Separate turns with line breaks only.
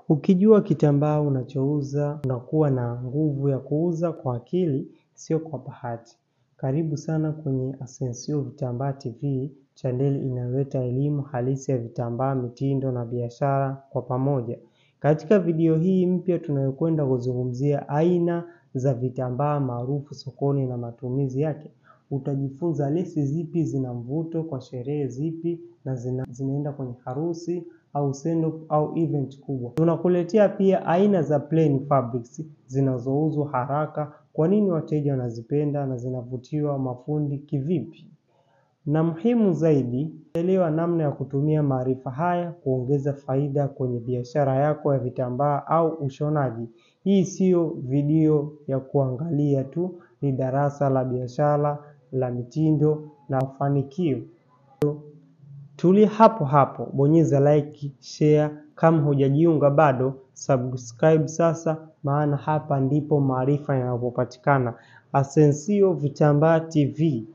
Ukijua kitambaa unachouza, unakuwa na nguvu ya kuuza kwa akili, sio kwa bahati. Karibu sana kwenye Asensio Vitambaa TV, channel inayoleta elimu halisi ya vitambaa, mitindo na biashara kwa pamoja. Katika video hii mpya tunayokwenda kuzungumzia aina za vitambaa maarufu sokoni na matumizi yake. Utajifunza lesi zipi zina mvuto kwa sherehe zipi na zinaenda kwenye harusi au send off au event kubwa. Tunakuletea pia aina za plain fabrics zinazouzwa haraka, kwa nini wateja wanazipenda na zinavutiwa mafundi kivipi. Na muhimu zaidi, elewa namna ya kutumia maarifa haya kuongeza faida kwenye biashara yako ya vitambaa au ushonaji. Hii sio video ya kuangalia tu, ni darasa la biashara, la mitindo na mafanikio. Tulia hapo hapo, bonyeza like, share, kama hujajiunga bado, subscribe sasa, maana hapa ndipo maarifa yanapopatikana. Asensio Vitambaa TV.